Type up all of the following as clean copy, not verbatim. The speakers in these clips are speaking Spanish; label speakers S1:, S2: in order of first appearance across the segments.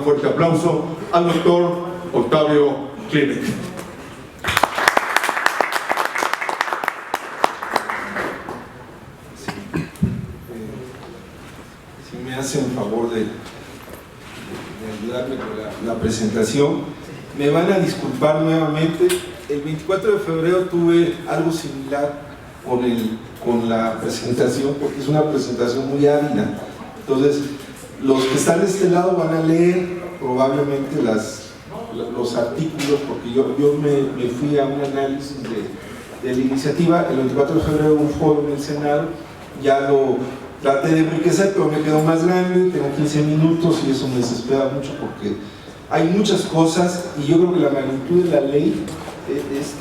S1: fuerte aplauso al doctor Octavio Klimek.
S2: Si me hacen favor de ayudarme con la presentación, me van a disculpar nuevamente. El 24 de febrero tuve algo similar con la presentación, porque es una presentación muy ávida. Entonces, los que están de este lado van a leer probablemente los artículos, porque yo me fui a un análisis de la iniciativa. El 24 de febrero hubo un foro en el Senado, ya lo traté de enriquecer, pero me quedó más grande, tengo 15 minutos y eso me desespera mucho porque hay muchas cosas y yo creo que la magnitud de la ley es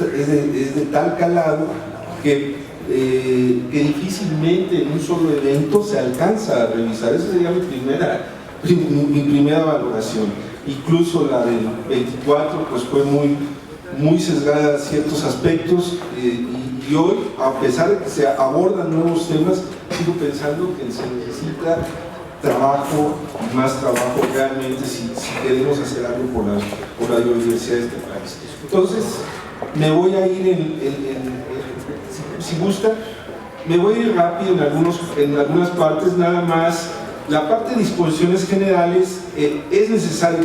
S2: de tal calado que difícilmente en un solo evento se alcanza a revisar. Esa sería mi primera valoración. Incluso la del 24 pues fue muy sesgada a ciertos aspectos y hoy, a pesar de que se abordan nuevos temas, sigo pensando que se necesita trabajo, más trabajo realmente si queremos hacer algo por la biodiversidad de este país. Entonces, me voy a ir si gusta, me voy a ir rápido en algunas partes, nada más. La parte de disposiciones generales es necesario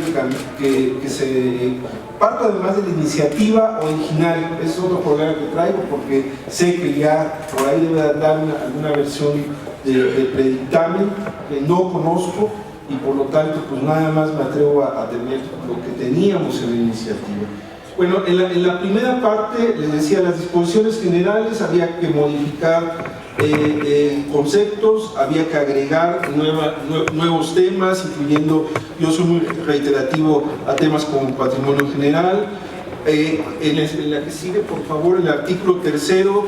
S2: que se parta además de la iniciativa original. Es otro problema que traigo porque sé que ya por ahí debe dar alguna versión de predictamen que no conozco y por lo tanto pues nada más me atrevo a tener lo que teníamos en la iniciativa. Bueno, en la primera parte les decía, las disposiciones generales había que modificar conceptos, había que agregar nuevos temas, incluyendo, yo soy muy reiterativo a temas como patrimonio general. En la que sigue, por favor, el artículo 3º,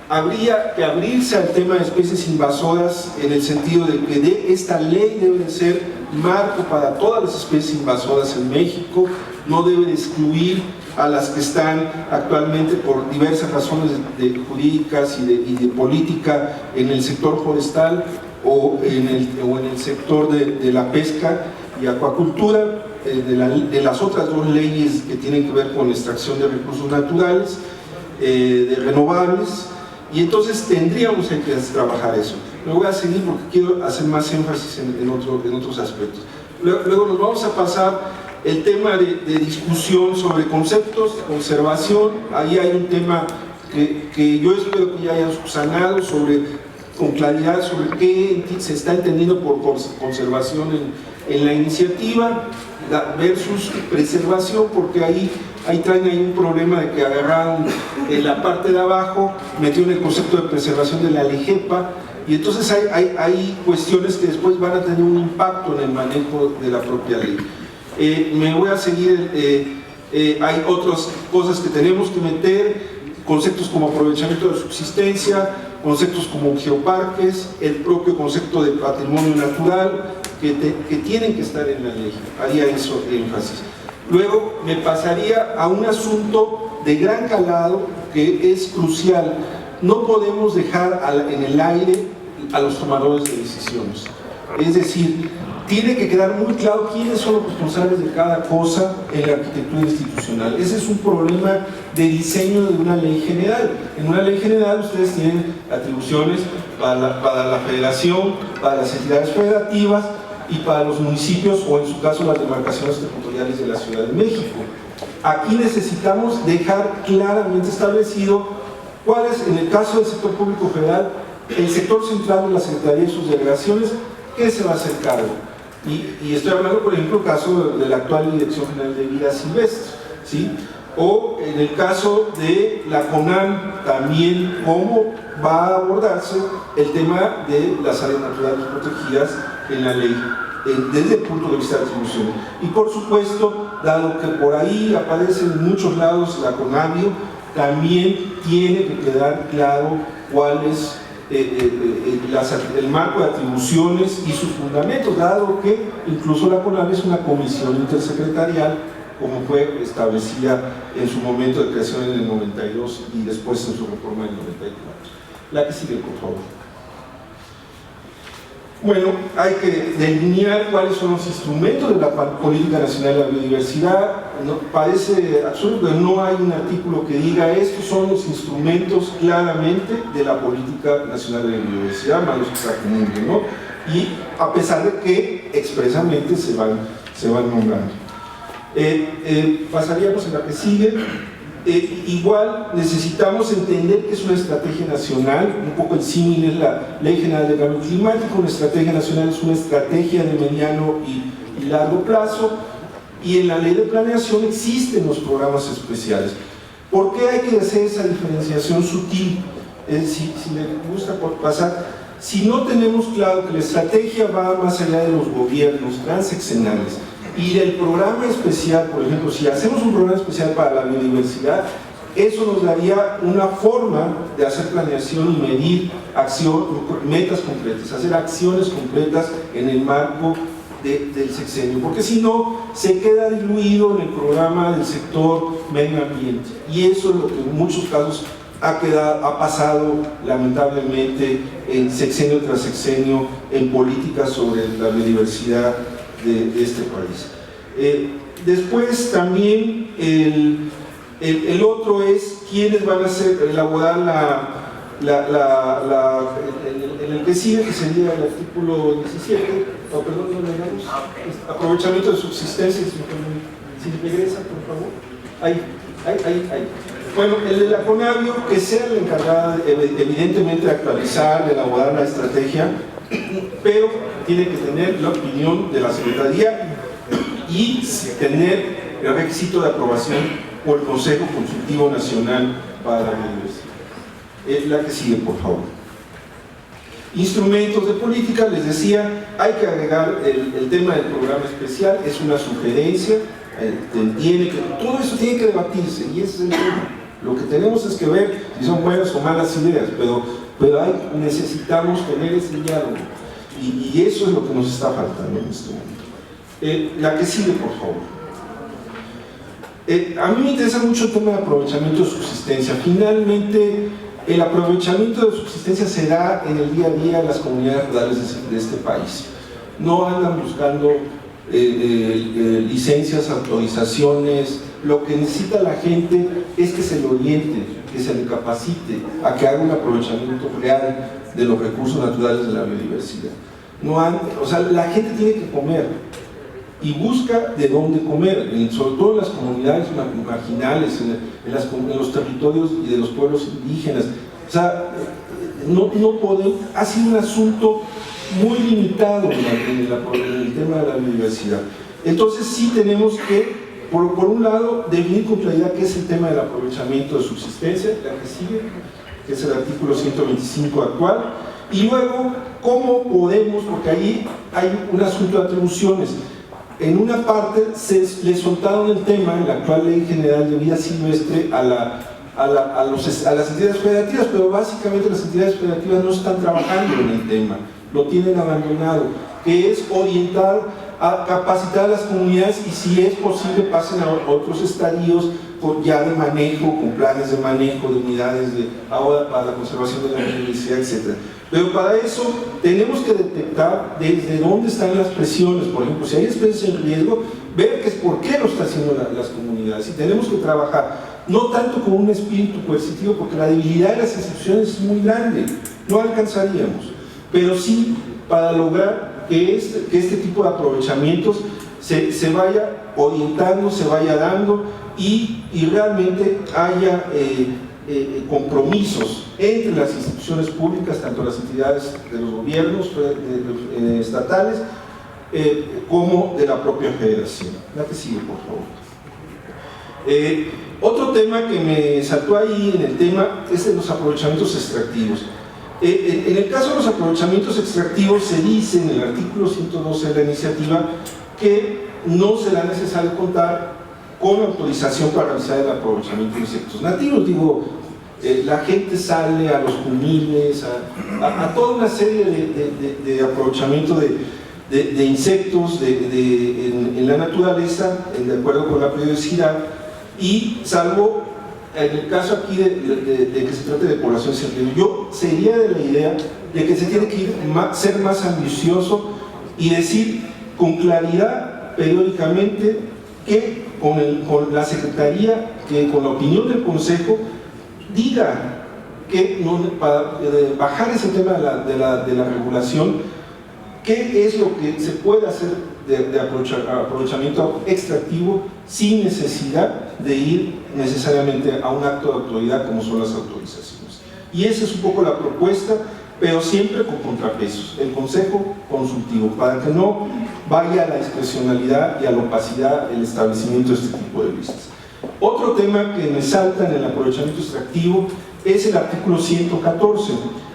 S2: habría que abrirse al tema de especies invasoras en el sentido de que esta ley debe de ser marco para todas las especies invasoras en México, no debe de excluir a las que están actualmente por diversas razones jurídicas y de política en el sector forestal o en el sector de la pesca y acuacultura, de las otras dos leyes que tienen que ver con la extracción de recursos naturales, de renovables, y entonces tendríamos que trabajar eso. Me voy a seguir porque quiero hacer más énfasis en otros aspectos. Luego nos vamos a pasar el tema de discusión sobre conceptos de conservación. Ahí hay un tema que yo espero que ya hayan subsanado con claridad sobre qué se está entendiendo por conservación en la iniciativa versus preservación, porque ahí traen un problema de que agarraron la parte de abajo, metieron el concepto de preservación de la LIGEPA, y entonces hay cuestiones que después van a tener un impacto en el manejo de la propia ley. Me voy a seguir, hay otras cosas que tenemos que meter, conceptos como aprovechamiento de subsistencia, conceptos como geoparques, el propio concepto de patrimonio natural, que tienen que estar en la ley. Haría eso énfasis. Luego me pasaría a un asunto de gran calado que es crucial. No podemos dejar en el aire a los tomadores de decisiones. Es decir, tiene que quedar muy claro quiénes son los responsables de cada cosa en la arquitectura institucional. Ese es un problema de diseño de una ley general. En una ley general ustedes tienen atribuciones para la federación, para las entidades federativas y para los municipios o en su caso las demarcaciones territoriales de la Ciudad de México. Aquí necesitamos dejar claramente establecido cuál es, en el caso del sector público federal, el sector central de la Secretaría y sus delegaciones, qué se va a hacer cargo. Y estoy hablando, por ejemplo, el caso de la actual Dirección General de Vida Silvestre, ¿sí? O en el caso de la CONAM, también cómo va a abordarse el tema de las áreas naturales protegidas en la ley, desde el punto de vista de atribuciones. Y por supuesto, dado que por ahí aparece en muchos lados la CONABIO, también tiene que quedar claro cuál es el marco de atribuciones y sus fundamentos, dado que incluso la CONABIO es una comisión intersecretarial, como fue establecida en su momento de creación en el 92 y después en su reforma en el 94. La que sigue, por favor. Bueno, hay que delinear cuáles son los instrumentos de la Política Nacional de la Biodiversidad. No, parece absurdo, pero no hay un artículo que diga estos son los instrumentos claramente de la Política Nacional de la Biodiversidad, más los que se acumulen, ¿no? Y a pesar de que expresamente se van nombrando. Pasaríamos a la que sigue. Igual necesitamos entender que es una estrategia nacional, un poco el símil es la Ley General de Cambio Climático. Una estrategia nacional es una estrategia de mediano y largo plazo, y en la Ley de Planeación existen los programas especiales. ¿Por qué hay que hacer esa diferenciación sutil? Si me gusta pasar, si no tenemos claro que la estrategia va más allá de los gobiernos transeccionales y del programa especial, por ejemplo, si hacemos un programa especial para la biodiversidad, eso nos daría una forma de hacer planeación y medir metas concretas, hacer acciones concretas en el marco del sexenio, porque si no, se queda diluido en el programa del sector medio ambiente, y eso es lo que en muchos casos ha pasado lamentablemente en sexenio tras sexenio en políticas sobre la biodiversidad de este país. Después también el otro es quiénes van a elaborar en el que sigue, que sería el artículo 17, aprovechamiento de subsistencia. Si regresa, por favor. Ahí. Bueno, el de la CONABIO, que sea la encargada evidentemente de actualizar, de elaborar la estrategia, pero tiene que tener la opinión de la Secretaría y tener el requisito de aprobación por el Consejo Consultivo Nacional para la Biodiversidad. La que sigue, por favor. Instrumentos de política, les decía, hay que agregar el tema del programa especial, es una sugerencia, todo eso tiene que debatirse, y ese es el tema. Lo que tenemos es que ver si son buenas o malas ideas, pero necesitamos tener ese diálogo, y eso es lo que nos está faltando en este momento. La que sigue, por favor. A mí me interesa mucho el tema de aprovechamiento de subsistencia. Finalmente, el aprovechamiento de subsistencia se da en el día a día en las comunidades rurales de este país. No andan buscando licencias, autorizaciones. Lo que necesita la gente es que se le oriente, que se le capacite a que haga un aprovechamiento real de los recursos naturales de la biodiversidad. La gente tiene que comer y busca de dónde comer, sobre todo en las comunidades marginales, en los territorios y de los pueblos indígenas. No podemos, ha sido un asunto muy limitado en el tema de la biodiversidad. Entonces sí tenemos que, por un lado, definir con claridad qué es el tema del aprovechamiento de subsistencia, la que sigue, que es el artículo 125 actual, y luego cómo podemos, porque ahí hay un asunto de atribuciones. En una parte le soltaron el tema en la actual Ley General de Vida Silvestre a las entidades federativas, pero básicamente las entidades federativas no están trabajando en el tema, lo tienen abandonado, que es orientar a capacitar a las comunidades y, si es posible, pasen a otros estadios ya de manejo, con planes de manejo de unidades ahora para la conservación de la biodiversidad, etc. Pero para eso tenemos que detectar desde dónde están las presiones. Por ejemplo, si hay especies en riesgo, ver por qué lo están haciendo las comunidades, y tenemos que trabajar no tanto con un espíritu coercitivo, porque la debilidad de las instituciones es muy grande, no alcanzaríamos, pero sí para lograr que este tipo de aprovechamientos se vaya orientando, se vaya dando, y realmente haya compromisos entre las instituciones públicas, tanto las entidades de los gobiernos estatales como de la propia federación. La que sigue, por favor. Otro tema que me saltó ahí en el tema es de los aprovechamientos extractivos. En el caso de los aprovechamientos extractivos, se dice en el artículo 112 de la iniciativa que no será necesario contar con autorización para realizar el aprovechamiento de insectos nativos. La gente sale a los jumiles, a toda una serie de aprovechamiento de insectos en la naturaleza, de acuerdo con la biodiversidad, y salvo en el caso aquí de que se trate de población sensible. Yo sería de la idea de que se tiene que ser más ambicioso y decir con claridad periódicamente que con la Secretaría, que con la opinión del Consejo, diga que para bajar ese tema de la regulación, qué es lo que se puede hacer de aprovechamiento extractivo sin necesidad de ir necesariamente a un acto de autoridad como son las autorizaciones. Y esa es un poco la propuesta, pero siempre con contrapesos, el Consejo Consultivo, para que no vaya a la discrecionalidad y a la opacidad el establecimiento de este tipo de listas. Otro tema que me salta en el aprovechamiento extractivo es el artículo 114,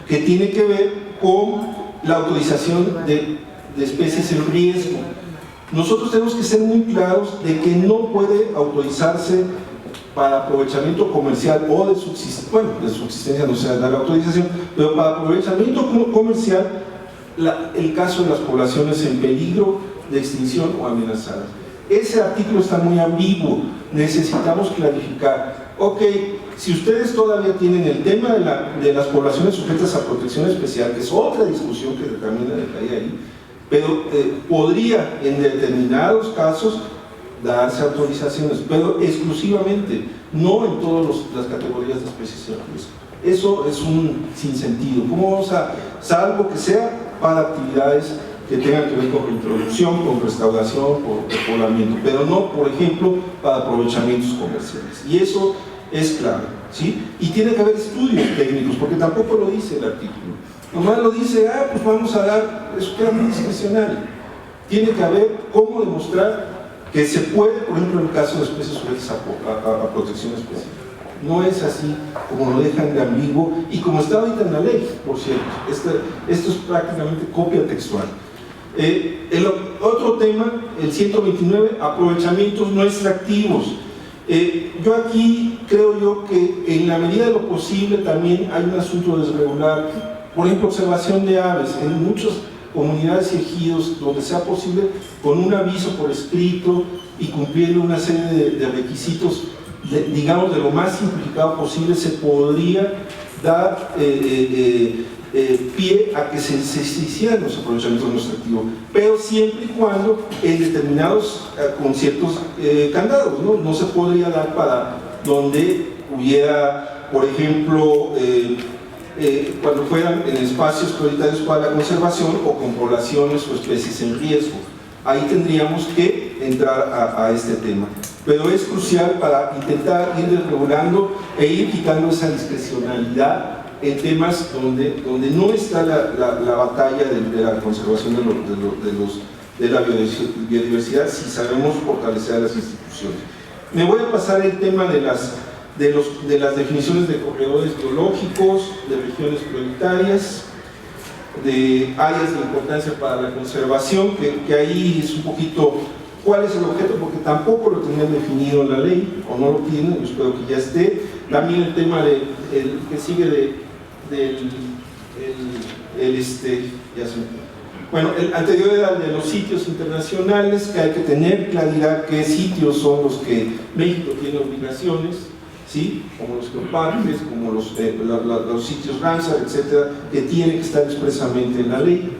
S2: que tiene que ver con la autorización de especies en riesgo. Nosotros tenemos que ser muy claros de que no puede autorizarse para aprovechamiento comercial o de subsistencia, bueno, de subsistencia no se da la autorización, pero para aprovechamiento comercial, el caso de las poblaciones en peligro de extinción o amenazadas. Ese artículo está muy ambiguo, necesitamos clarificar. Ok, si ustedes todavía tienen el tema de las poblaciones sujetas a protección especial, que es otra discusión que también hay ahí, pero podría en determinados casos darse autorizaciones, pero exclusivamente, no en todas las categorías de especies en riesgo. Eso es un sinsentido. ¿Cómo vamos a, salvo que sea para actividades que tengan que ver con introducción, con restauración, con poblamiento, pero no, por ejemplo, para aprovechamientos comerciales? Y eso es claro, ¿sí? Y tiene que haber estudios técnicos, porque tampoco lo dice el artículo. Nomás lo dice, pues vamos a dar, eso queda muy discrecional. Tiene que haber cómo demostrar que se puede, por ejemplo, en el caso de especies sujetas a protección especial. No es así como lo dejan de ambiguo y como está ahorita en la ley, por cierto. Esto es prácticamente copia textual. El otro tema, el 129, aprovechamientos no extractivos. Yo aquí creo yo que en la medida de lo posible también hay un asunto desregular. Por ejemplo, observación de aves en muchas comunidades y ejidos donde sea posible, con un aviso por escrito y cumpliendo una serie de requisitos, digamos, de lo más simplificado posible, se podría dar pie a que se hicieran los aprovechamientos no extractivos, pero siempre y cuando en determinados, con ciertos candados, ¿no? No se podría dar para donde hubiera, por ejemplo, cuando fueran en espacios prioritarios para la conservación o con poblaciones o especies en riesgo. Ahí tendríamos que entrar a este tema, pero es crucial para intentar ir desregulando e ir quitando esa discrecionalidad en temas donde no está la batalla de la conservación de la biodiversidad, si sabemos fortalecer a las instituciones. Me voy a pasar el tema de las definiciones de corredores biológicos, de regiones prioritarias, de áreas de importancia para la conservación, que ahí es un poquito cuál es el objeto, porque tampoco lo tenían definido en la ley, o no lo tienen, yo espero que ya esté. También el tema que sigue bueno, el anterior era el de los sitios internacionales, que hay que tener claridad qué sitios son los que México tiene obligaciones, ¿sí? Como los geoparques, como los sitios Ramsar, etcétera, que tienen que estar expresamente en la ley.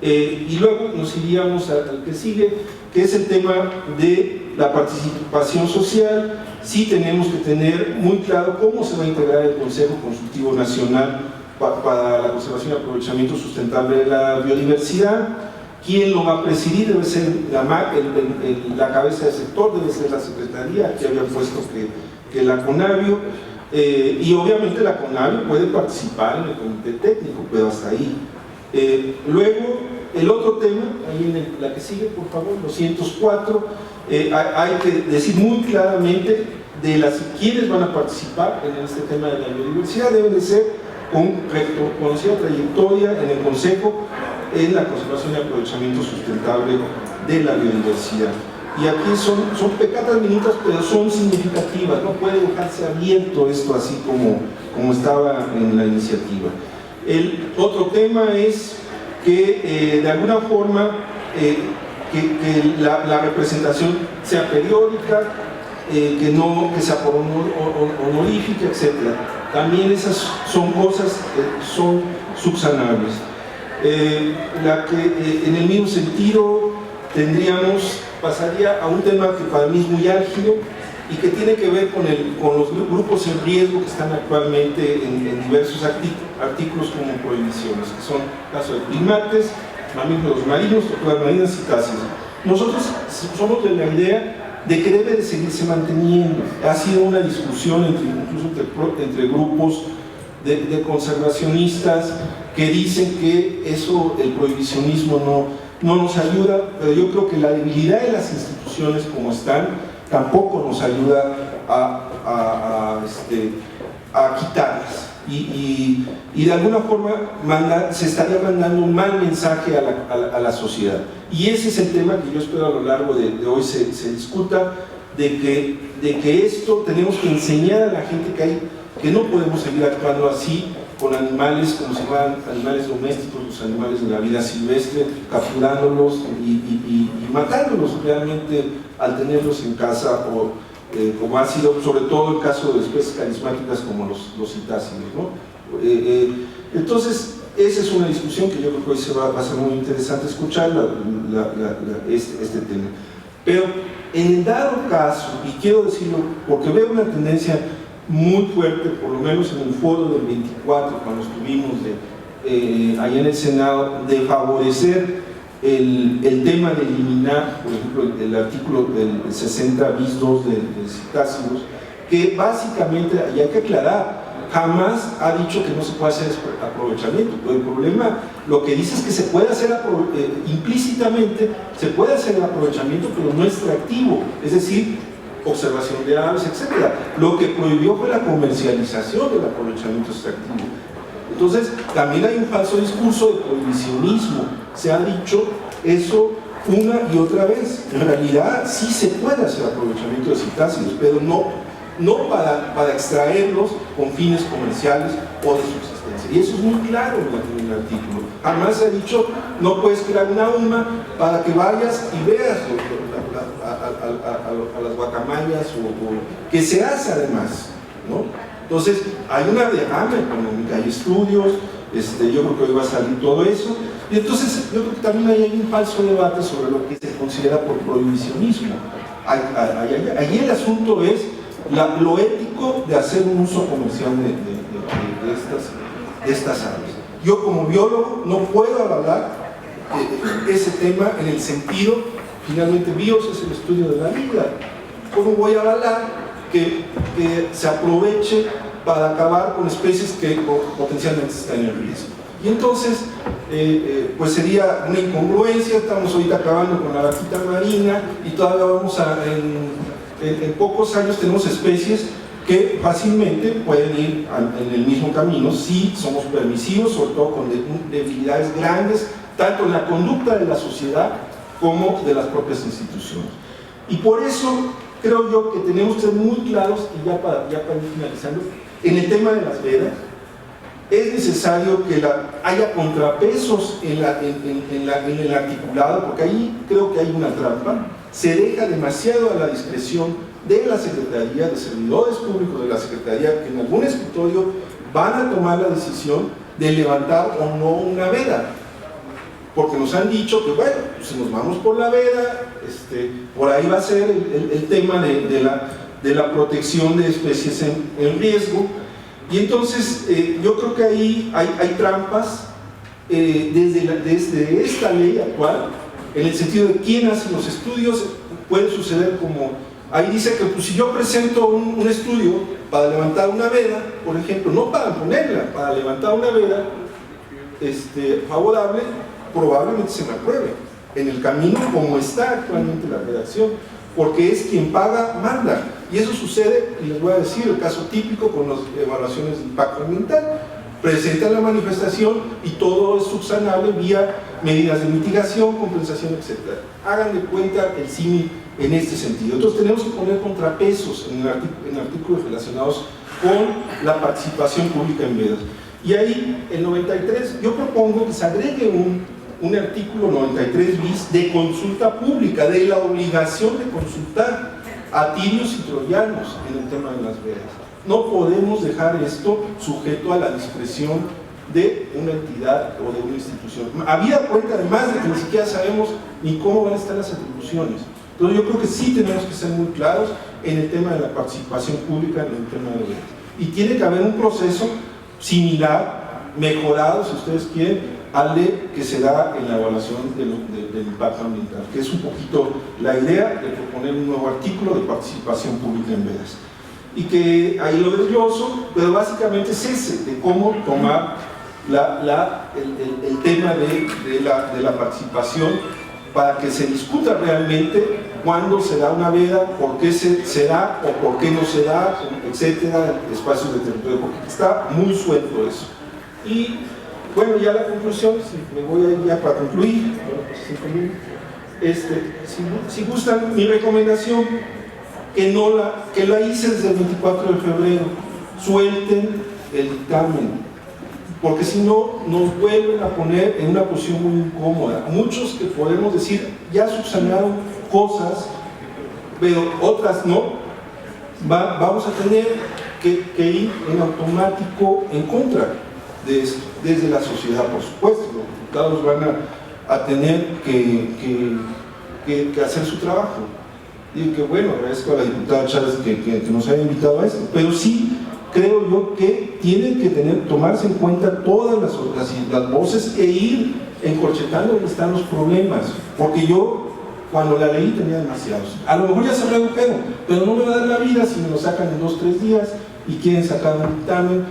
S2: Y luego nos iríamos al que sigue, que es el tema de la participación social. Sí tenemos que tener muy claro cómo se va a integrar el Consejo Consultivo Nacional para la conservación y aprovechamiento sustentable de la biodiversidad. ¿Quién lo va a presidir? Debe ser la cabeza del sector, debe ser la Secretaría, que había puesto que la CONABIO, y obviamente la CONABIO puede participar en el comité técnico, pero hasta ahí. Luego, el otro tema, ahí en la que sigue, por favor, 204, hay que decir muy claramente de quiénes van a participar en este tema de la biodiversidad. Deben de ser con conocida trayectoria en el Consejo en la conservación y aprovechamiento sustentable de la biodiversidad. Y aquí son pecatas minutas, pero son significativas, no puede dejarse abierto esto así como estaba en la iniciativa. El otro tema es que de alguna forma que la representación sea periódica, que sea por honorífica, etc. También esas son cosas, son subsanables. En el mismo sentido pasaría a un tema que para mí es muy álgido y que tiene que ver con los grupos en riesgo que están actualmente en diversos artículos como prohibiciones, que son casos de primates, mamíferos marinos, tortugas marinas y citáceos. Nosotros somos de la idea de que debe de seguirse manteniendo. Ha sido una discusión incluso entre grupos de conservacionistas que dicen que el prohibicionismo no nos ayuda, pero yo creo que la debilidad de las instituciones como están tampoco nos ayuda a quitarlas. Y de alguna forma se estaría mandando un mal mensaje a la sociedad. Y ese es el tema que yo espero a lo largo de hoy se discuta, de que esto tenemos que enseñar a la gente que no podemos seguir actuando así con animales como si fueran animales domésticos, los animales de la vida silvestre, capturándolos y matándolos realmente al tenerlos en casa, o como ha sido sobre todo el caso de especies carismáticas como los citáceos, ¿no? Entonces, esa es una discusión que yo creo que hoy va a ser muy interesante escuchar este tema. Pero en el dado caso, y quiero decirlo porque veo una tendencia muy fuerte, por lo menos en el foro del 24, cuando estuvimos allá en el Senado, de favorecer el tema de eliminar, por ejemplo, el artículo del 60 bis 2 de citáceos, que básicamente, y hay que aclarar, jamás ha dicho que no se puede hacer aprovechamiento. Pero el problema, lo que dice es que se puede hacer implícitamente, se puede hacer el aprovechamiento, pero no extractivo, es decir, observación de aves, etc. Lo que prohibió fue la comercialización del aprovechamiento extractivo. Entonces, también hay un falso discurso de prohibicionismo. Se ha dicho eso una y otra vez. En realidad, sí se puede hacer aprovechamiento de citáceos, pero no para extraerlos con fines comerciales o de subsistencia. Y eso es muy claro en el artículo. Además se ha dicho, no puedes crear una UMA para que vayas y veas a las guacamayas, o que se hace además, ¿no? Entonces, hay una derrama económica, hay estudios, yo creo que hoy va a salir todo eso, y entonces yo creo que también hay un falso debate sobre lo que se considera por prohibicionismo. Allí el asunto es lo ético de hacer un uso comercial de estas aves. Yo como biólogo no puedo avalar ese tema en el sentido, finalmente bios es el estudio de la vida. ¿Cómo voy a avalar que se aproveche para acabar con especies que potencialmente están en riesgo? Y entonces, pues sería una incongruencia. Estamos ahorita acabando con la vaquita marina y todavía en pocos años tenemos especies que fácilmente pueden ir en el mismo camino si somos permisivos, sobre todo con debilidades grandes, tanto en la conducta de la sociedad como de las propias instituciones. Y por eso creo yo que tenemos que ser muy claros, y ya para ir finalizando, en el tema de las vedas. Es necesario que haya contrapesos en el articulado, porque ahí creo que hay una trampa. Se deja demasiado a la discreción de la Secretaría, de servidores públicos de la Secretaría, que en algún escritorio van a tomar la decisión de levantar o no una veda, porque nos han dicho que bueno, pues si nos vamos por la veda, por ahí va a ser el tema de la protección de especies en riesgo. Y entonces yo creo que ahí hay trampas desde esta ley actual, en el sentido de quién hace los estudios. Puede suceder como, ahí dice que pues, si yo presento un estudio para levantar una veda, por ejemplo, no para ponerla, para levantar una veda favorable, probablemente se me apruebe en el camino como está actualmente la redacción, porque es quien paga, manda. Y eso sucede, y les voy a decir, el caso típico con las evaluaciones de impacto ambiental. Presentan la manifestación y todo es subsanable vía medidas de mitigación, compensación, etc. Hagan de cuenta el símil en este sentido. Entonces tenemos que poner contrapesos en artículos relacionados con la participación pública en vedas. Y ahí, el 93, yo propongo que se agregue un artículo 93 bis de consulta pública, de la obligación de consultar a tirios y troyanos en el tema de las vedas. No podemos dejar esto sujeto a la discreción de una entidad o de una institución. Habida cuenta además de que ni siquiera sabemos ni cómo van a estar las atribuciones. Entonces yo creo que sí tenemos que ser muy claros en el tema de la participación pública, en el tema de ventas. Y tiene que haber un proceso similar, mejorado, si ustedes quieren, al de que se da en la evaluación del impacto ambiental, que es un poquito la idea de proponer un nuevo artículo de participación pública en vedas. Y que ahí lo desgloso, pero básicamente es ese, de cómo tomar el tema de la participación para que se discuta realmente cuándo se da una veda, por qué se da o por qué no se da, etcétera, espacios de territorio, porque está muy suelto eso. Y bueno, ya la conclusión, me voy a ir ya para concluir, si gustan, mi recomendación, que la hice desde el 24 de febrero, suelten el dictamen, porque si no, nos vuelven a poner en una posición muy incómoda. Muchos que podemos decir, ya subsanaron cosas, pero otras no, vamos a tener que ir en automático en contra de esto, desde la sociedad, por supuesto. Los diputados van a tener que hacer su trabajo. Y que bueno, agradezco a la diputada Chávez que nos haya invitado a esto, pero sí creo yo que tienen que tomarse en cuenta todas las voces e ir encorchetando donde están los problemas, porque yo cuando la leí tenía demasiados. A lo mejor ya se redujeron, pero no me va a dar la vida si me lo sacan en 2 o 3 días y quieren sacar un dictamen.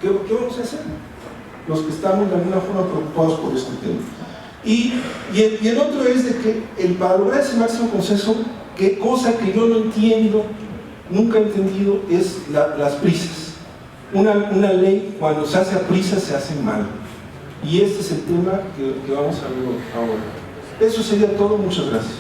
S2: ¿Qué vamos a hacer? Los que estamos de alguna forma preocupados por este tema. Y el otro es de que para lograr ese máximo consenso, que cosa que yo no entiendo, nunca he entendido, es las prisas. Una ley cuando se hace a prisa se hace mal. Y este es el tema que vamos a ver ahora. Eso sería todo, muchas gracias.